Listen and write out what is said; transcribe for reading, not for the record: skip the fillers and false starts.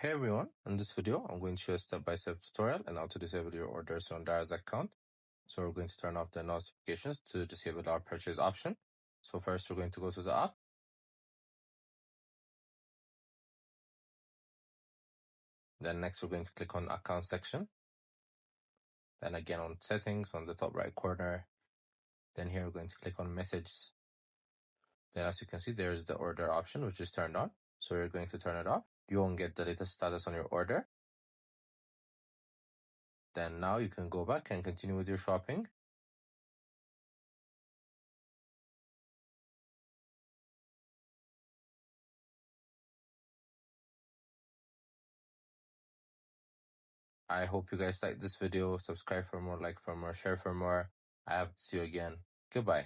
Hey everyone, in this video, I'm going to show a step-by-step tutorial on how to disable your orders on Daraz account. So we're going to turn off the notifications to disable our purchase option. So first we're going to go to the app. Then next we're going to click on account section. Then again on settings on the top right corner. Then here we're going to click on messages. Then as you can see, there's the order option, which is turned on. So you're going to turn it off. You won't get the latest status on your order. Then now you can go back and continue with your shopping. I hope you guys liked this video. Subscribe for more, like for more, share for more. I hope to see you again. Goodbye.